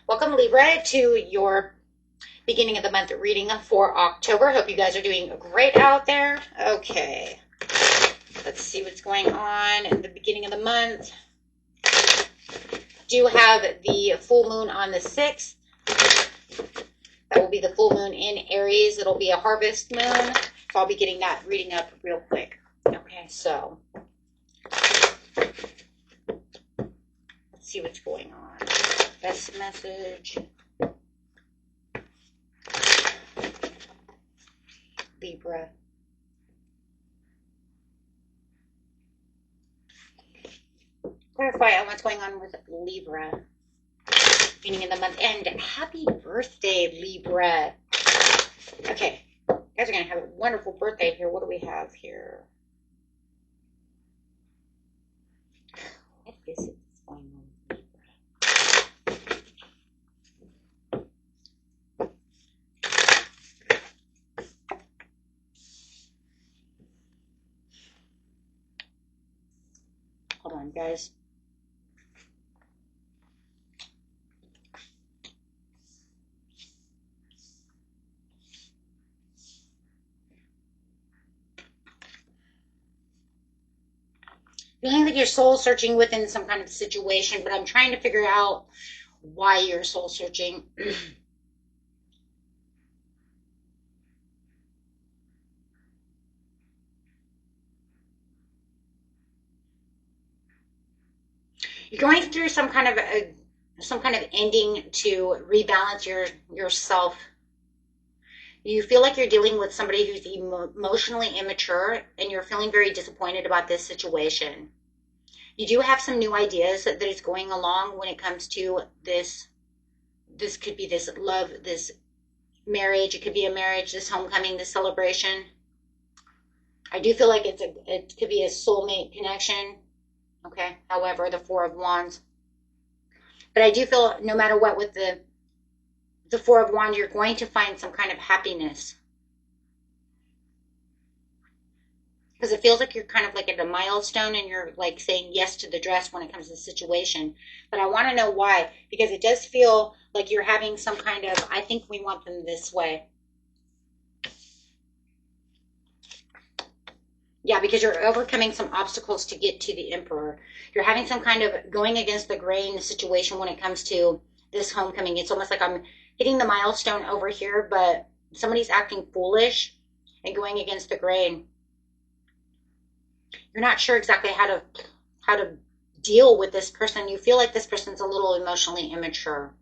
Welcome, Libra, to your beginning of the month reading for October. Hope you guys are doing great out there. Okay, let's see what's going on in the beginning of the month. Do have the full moon on the 6th. That will be the full moon in Aries. It'll be a harvest moon. So I'll be getting that reading up real quick. Okay, so let's see what's going on. Best message. Libra. Clarify on what's going on with Libra. Beginning of the month end. Happy birthday, Libra. Okay. You guys are going to have a wonderful birthday here. What do we have here? What is it that's going on with Libra? Hold on, guys. Feeling like you're soul searching within some kind of situation, but I'm trying to figure out why you're soul searching. You're going through some kind of ending to rebalance yourself. You feel like you're dealing with somebody who's emotionally immature, and you're feeling very disappointed about this situation. You do have some new ideas that is going along when it comes to this. This could be this love, this marriage. It could be a marriage, this homecoming, this celebration. I do feel like it could be a soulmate connection. Okay. However, the Four of Wands. But I do feel no matter what with the Four of Wands, you're going to find some kind of happiness. Because it feels like you're kind of like at a milestone and you're like saying yes to the dress when it comes to the situation. But I want to know why. Because it does feel like you're having some kind of, I think we want them this way. Yeah, because you're overcoming some obstacles to get to the Emperor. You're having some kind of going against the grain situation when it comes to this homecoming. It's almost like I'm hitting the milestone over here, but somebody's acting foolish and going against the grain. You're not sure exactly how to deal with this person. You feel like this person's a little emotionally immature.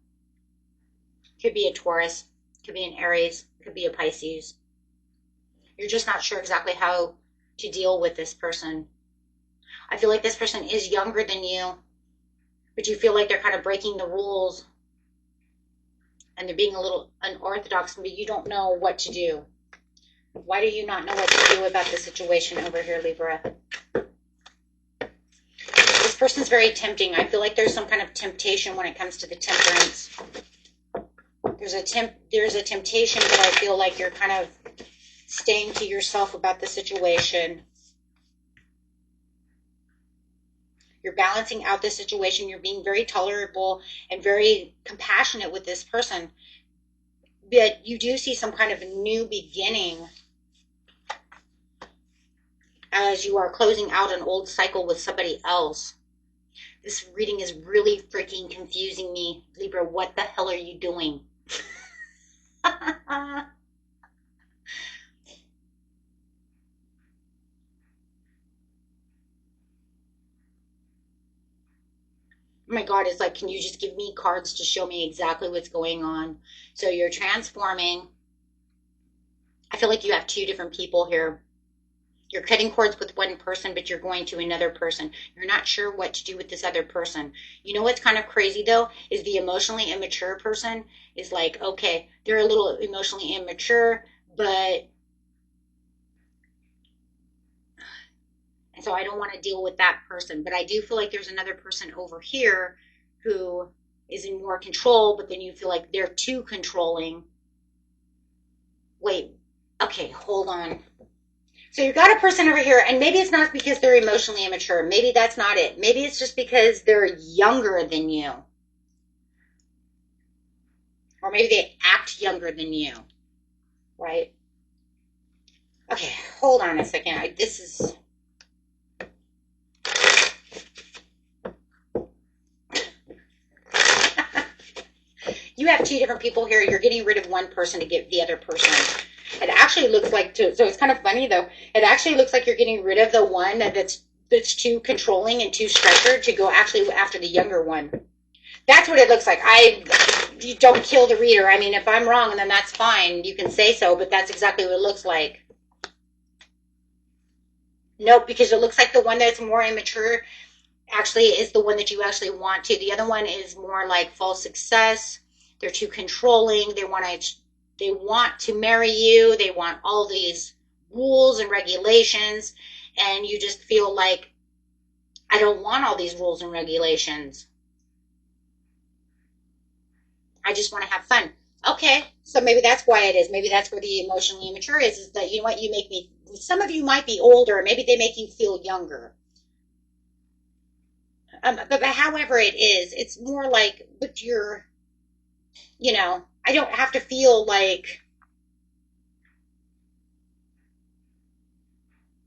Could be a Taurus, could be an Aries, could be a Pisces. You're just not sure exactly how to deal with this person. I feel like this person is younger than you, but you feel like they're kind of breaking the rules and they're being a little unorthodox, but you don't know what to do. Why do you not know what to do about the situation over here, Libra? This person's very tempting. I feel like there's some kind of temptation when it comes to the Temperance. There's a temptation, but I feel like you're kind of staying to yourself about the situation. You're balancing out the situation. You're being very tolerable and very compassionate with this person. But you do see some kind of new beginning as you are closing out an old cycle with somebody else. This reading is really freaking confusing me. Libra, what the hell are you doing? Oh my God, it's like, can you just give me cards to show me exactly what's going on? So you're transforming. I feel like you have two different people here. You're cutting cords with one person, but you're going to another person. You're not sure what to do with this other person. You know what's kind of crazy, though, is the emotionally immature person is like, okay, they're a little emotionally immature, but... And so I don't want to deal with that person. But I do feel like there's another person over here who is in more control, but then you feel like they're too controlling. Wait, okay, hold on. So you've got a person over here, and maybe it's not because they're emotionally immature. Maybe that's not it. Maybe it's just because they're younger than you. Or maybe they act younger than you, right? Okay, hold on a second. This is... You have two different people here. You're getting rid of one person to get the other person. It actually looks like, so it's kind of funny though. It actually looks like you're getting rid of the one that's too controlling and too structured to go actually after the younger one. That's what it looks like. You don't kill the reader. I mean, if I'm wrong, then that's fine. You can say so, but that's exactly what it looks like. Nope, because it looks like the one that's more immature actually is the one that you actually want to. The other one is more like false success. They're too controlling. They want to marry you. They want all these rules and regulations, and you just feel like, I don't want all these rules and regulations. I just want to have fun. Okay, so maybe that's why it is. Maybe that's where the emotionally immature is that, you know what, you make me, some of you might be older, maybe they make you feel younger. But however it is, it's more like, but you're, you know, I don't have to feel like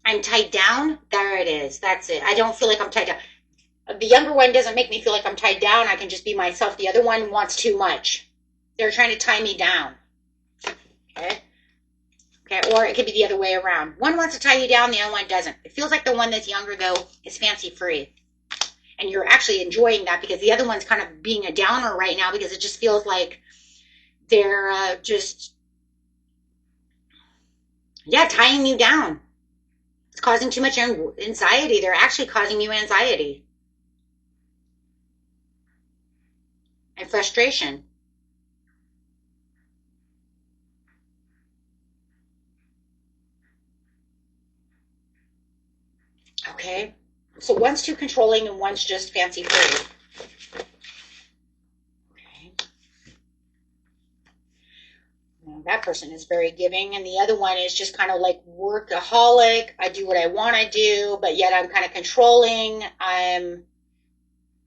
I'm tied down. There it is. That's it. I don't feel like I'm tied down. The younger one doesn't make me feel like I'm tied down. I can just be myself. The other one wants too much. They're trying to tie me down. Okay. Okay. Or it could be the other way around. One wants to tie you down. The other one doesn't. It feels like the one that's younger, though, is fancy free. And you're actually enjoying that because the other one's kind of being a downer right now because it just feels like they're just, yeah, tying you down. It's causing too much anxiety. They're actually causing you anxiety and frustration. Okay. So one's too controlling and one's just fancy free. Okay. Now, that person is very giving, and the other one is just kind of like workaholic. I do what I want to do, but yet I'm kind of controlling. I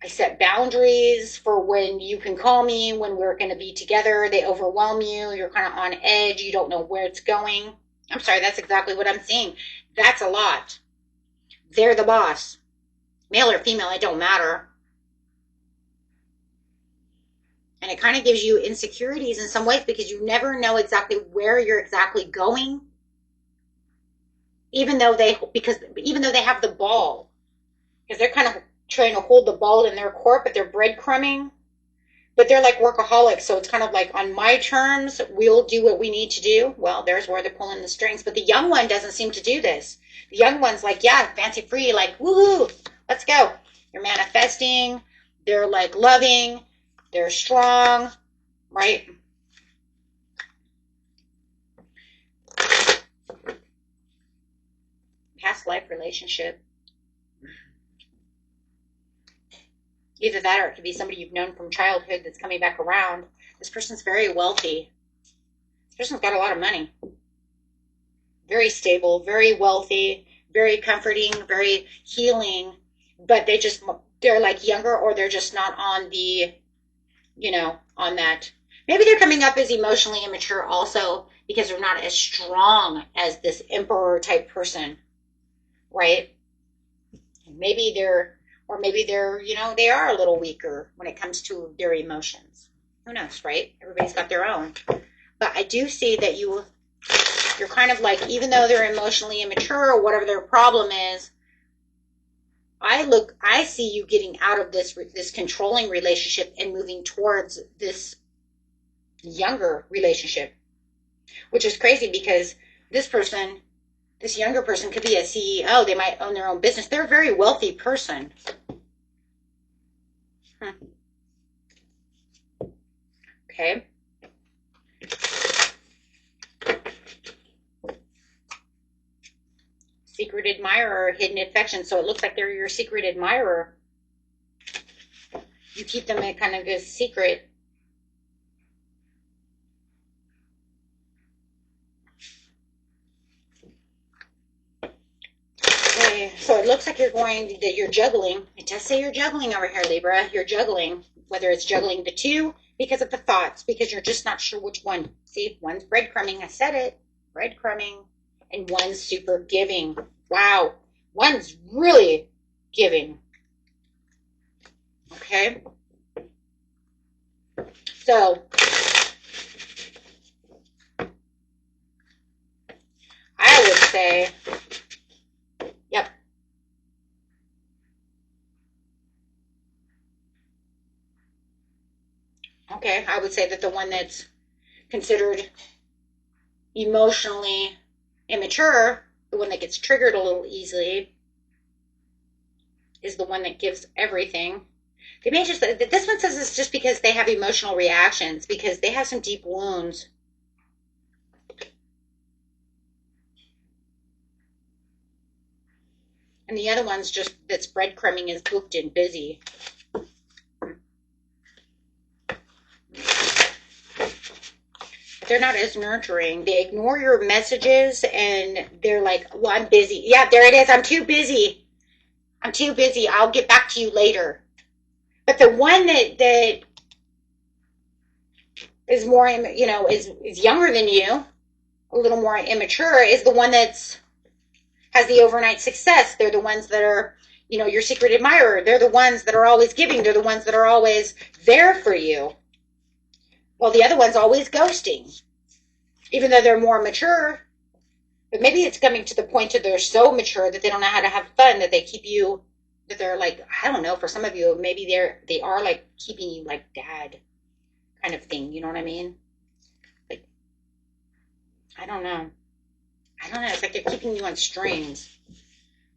set boundaries for when you can call me, when we're going to be together. They overwhelm you. You're kind of on edge. You don't know where it's going. I'm sorry, that's exactly what I'm seeing. That's a lot. They're the boss. Male or female, it don't matter. And it kind of gives you insecurities in some ways because you never know exactly where you're exactly going. Even though they have the ball. Because they're kind of trying to hold the ball in their court, but they're breadcrumbing. But they're like workaholics, so it's kind of like, on my terms, we'll do what we need to do. Well, there's where they're pulling the strings. But the young one doesn't seem to do this. The young one's like, yeah, fancy free, like, woohoo, let's go. They're manifesting. They're like loving. They're strong, right? Past life relationship. Either that or it could be somebody you've known from childhood that's coming back around. This person's very wealthy. This person's got a lot of money. Very stable, very wealthy, very comforting, very healing. But they're like younger, or they're just not on the, on that. Maybe they're coming up as emotionally immature also because they're not as strong as this emperor type person, right? Maybe they're, they are a little weaker when it comes to their emotions. Who knows, right? Everybody's got their own. But I do see that you're kind of like, even though they're emotionally immature or whatever their problem is, I see you getting out of this controlling relationship and moving towards this younger relationship, which is crazy because this younger person could be a CEO. They might own their own business. They're a very wealthy person. Okay. Secret admirer, hidden affection. So it looks like they're your secret admirer. You keep them in kind of a secret. Okay, so it looks like you're juggling. It does say you're juggling over here, Libra. You're juggling, whether it's juggling the two, because of the thoughts, because you're just not sure which one. See, one's breadcrumbing. I said it. Breadcrumbing. And one's super giving. Wow. One's really giving. Okay. So, I would say, yep. Okay, I would say that the one that's considered emotionally immature, the one that gets triggered a little easily, is the one that gives everything. They may just, this one says it's just because they have emotional reactions, because they have some deep wounds. And the other one's just, that's breadcrumbing, is booked and busy. They're not as nurturing. They ignore your messages and they're like, well, I'm busy. Yeah, there it is. I'm too busy. I'm too busy. I'll get back to you later. But the one that is more, is younger than you, a little more immature, is the one that's has the overnight success. They're the ones that are, your secret admirer. They're the ones that are always giving. They're the ones that are always there for you. Well, the other one's always ghosting, even though they're more mature. But maybe it's coming to the point that they're so mature that they don't know how to have fun, that they keep you, that they're like, I don't know, for some of you, maybe they are like keeping you like dad kind of thing. You know what I mean? Like, I don't know. It's like they're keeping you on strings.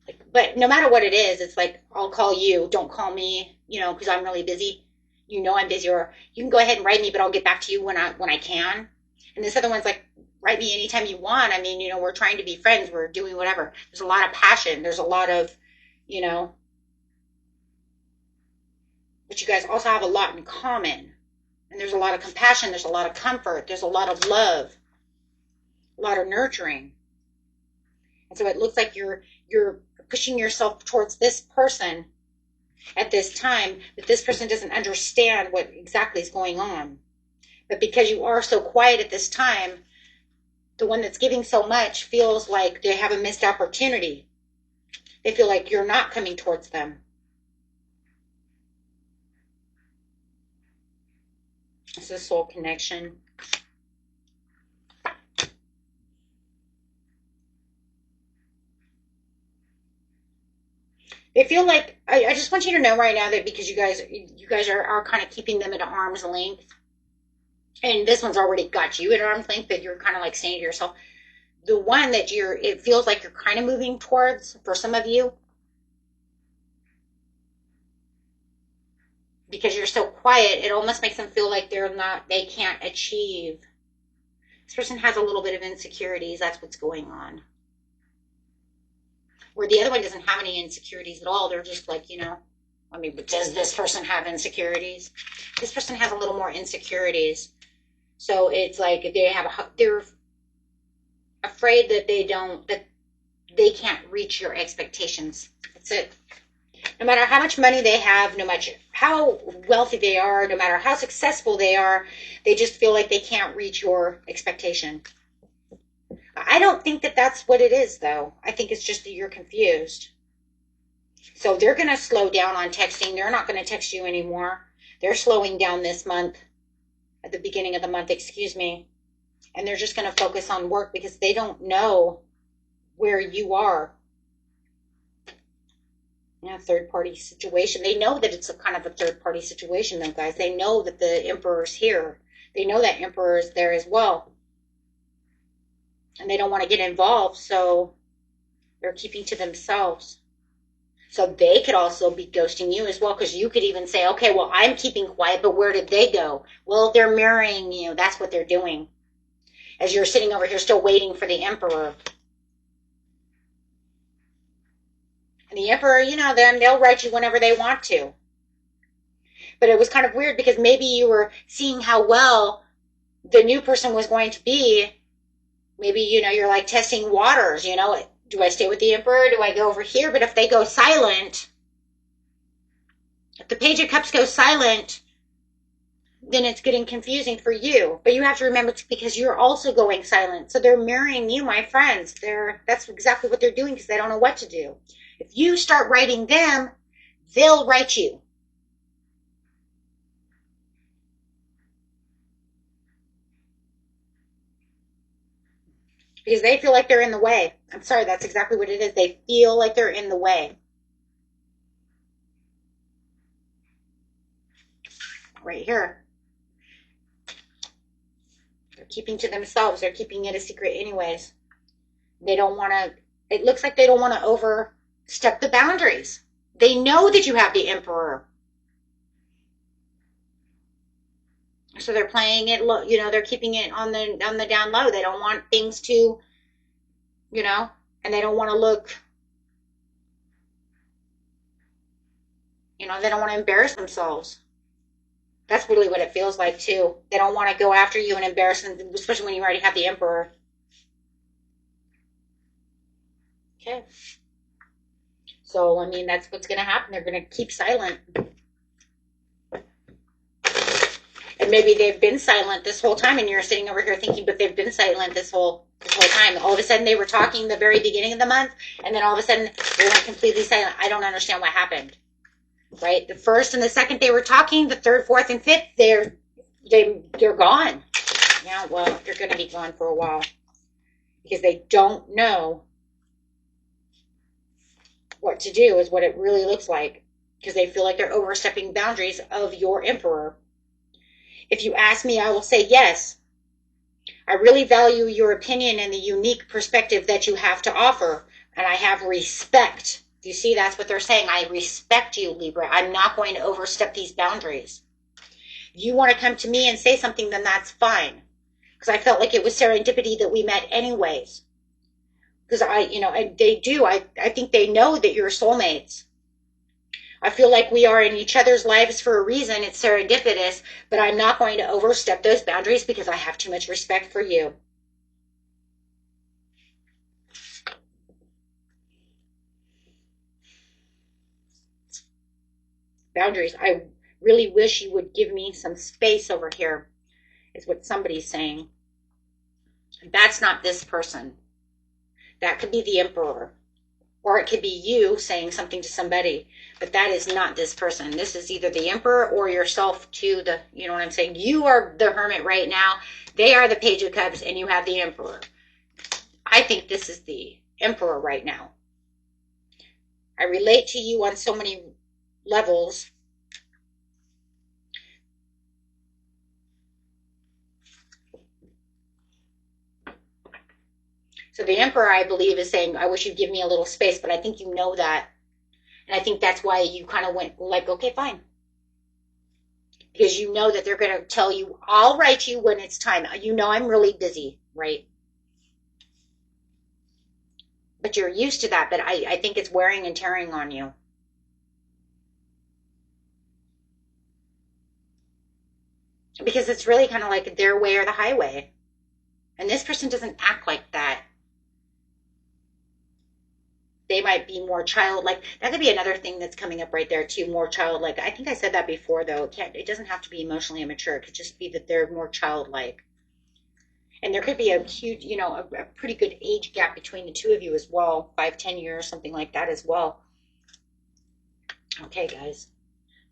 Like, but no matter what it is, it's like, I'll call you, don't call me, because I'm really busy. I'm busy, or you can go ahead and write me, but I'll get back to you when I can. And this other one's like, write me anytime you want. I mean, we're trying to be friends. We're doing whatever. There's a lot of passion. There's a lot of, but you guys also have a lot in common. And there's a lot of compassion. There's a lot of comfort. There's a lot of love, a lot of nurturing. And so it looks like you're pushing yourself towards this person at this time, but this person doesn't understand what exactly is going on. But because you are so quiet at this time, the one that's giving so much feels like they have a missed opportunity. They feel like you're not coming towards them. This is soul connection. They feel like, I just want you to know right now that because you guys are kind of keeping them at arm's length, and this one's already got you at arm's length, that you're kind of like saying to yourself, the one that it feels like you're kind of moving towards, for some of you, because you're so quiet, it almost makes them feel like they can't achieve. This person has a little bit of insecurities. That's what's going on. Where the other one doesn't have any insecurities at all. They're just like, but does this person have insecurities? This person has a little more insecurities. So it's like they're afraid that they can't reach your expectations. That's it. No matter how much money they have, no matter how wealthy they are, no matter how successful they are, they just feel like they can't reach your expectation. I don't think that that's what it is, though. I think it's just that you're confused. So they're going to slow down on texting. They're not going to text you anymore. They're slowing down this month, at the beginning of the month, excuse me. And they're just going to focus on work because they don't know where you are. Third-party situation. They know that it's a kind of a third-party situation, though, guys. They know that the Emperor's here. They know that Emperor is there as well. And they don't want to get involved, so they're keeping to themselves. So they could also be ghosting you as well, because you could even say, okay, well, I'm keeping quiet, but where did they go? Well, they're mirroring you. That's what they're doing. As you're sitting over here still waiting for the Emperor. And the Emperor, then they'll write you whenever they want to. But it was kind of weird because maybe you were seeing how well the new person was going to be. Maybe, you're like testing waters, do I stay with the Emperor? Do I go over here? But if they go silent, if the Page of Cups goes silent, then it's getting confusing for you. But you have to remember it's because you're also going silent. So they're mirroring you, my friends. That's exactly what they're doing because they don't know what to do. If you start writing them, they'll write you. Because they feel like they're in the way. I'm sorry, that's exactly what it is. They feel like they're in the way. Right here. They're keeping to themselves. They're keeping it a secret anyways. They don't want to, it looks like they don't want to overstep the boundaries. They know that you have the Emperor. So they're playing it low, they're keeping it on the down low. They don't want things to, and they don't want to look, they don't want to embarrass themselves. That's really what it feels like too. They don't want to go after you and embarrass them, especially when you already have the Emperor. Okay. So, I mean, that's what's going to happen. They're going to keep silent. And maybe they've been silent this whole time, and you're sitting over here thinking, but they've been silent this whole time. All of a sudden, they were talking the very beginning of the month, and then all of a sudden, they went completely silent. I don't understand what happened. Right? The first and the second they were talking, the third, fourth, and fifth, they're gone. Yeah, well, they're going to be gone for a while because they don't know what to do is what it really looks like because they feel like they're overstepping boundaries of your Emperor. If you ask me, I will say yes. I really value your opinion and the unique perspective that you have to offer, and I have respect. You see, that's what they're saying. I respect you, Libra. I'm not going to overstep these boundaries. If you want to come to me and say something, then that's fine. Because I felt like it was serendipity that we met anyways. Because they do. I think they know that you're soulmates. I feel like we are in each other's lives for a reason. It's serendipitous, but I'm not going to overstep those boundaries because I have too much respect for you. Boundaries. I really wish you would give me some space over here, is what somebody's saying. That's not this person. That could be the Emperor. Or it could be you saying something to somebody. But that is not this person. This is either the Emperor or yourself to the, you know what I'm saying? You are the Hermit right now. They are the Page of Cups and you have the Emperor. I think this is the Emperor right now. I relate to you on so many levels. So the Emperor, I believe, is saying, I wish you'd give me a little space, but I think you know that. And I think that's why you kind of went like, okay, fine. Because you know that they're going to tell you, I'll write you when it's time. You know I'm really busy, right? But you're used to that, but I think it's wearing and tearing on you. Because it's really kind of like their way or the highway. And this person doesn't act like that. They might be more childlike. That could be another thing that's coming up right there too, more childlike. I think I said that before though. It doesn't have to be emotionally immature. It could just be that they're more childlike. And there could be a huge, a pretty good age gap between the two of you as well. 5-10 years, something like that as well. Okay, guys.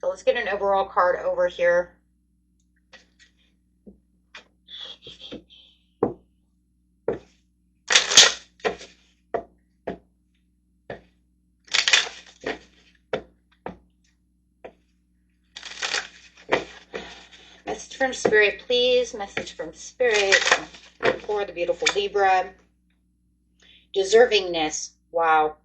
So let's get an overall card over here. Message from Spirit, please. Message from Spirit for the beautiful Libra. Deservingness. Wow.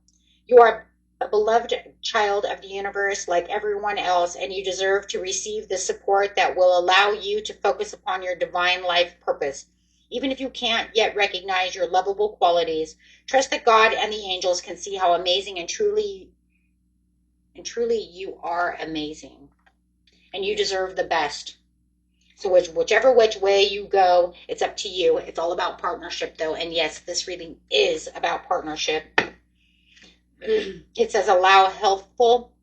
You are a beloved child of the universe like everyone else, and you deserve to receive the support that will allow you to focus upon your divine life purpose. Even if you can't yet recognize your lovable qualities, trust that God and the angels can see how amazing and truly you are amazing. And you deserve the best. So whichever which way you go, it's up to you. It's all about partnership, though. And yes, this reading is about partnership. It says allow healthful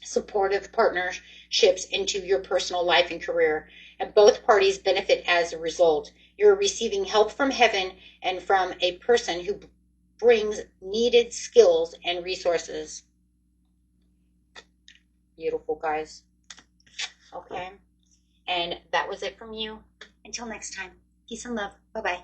supportive partnerships into your personal life and career, and both parties benefit as a result. You're receiving help from heaven and from a person who brings needed skills and resources. Beautiful, guys. Okay. And that was it from you. Until next time, peace and love. Bye bye.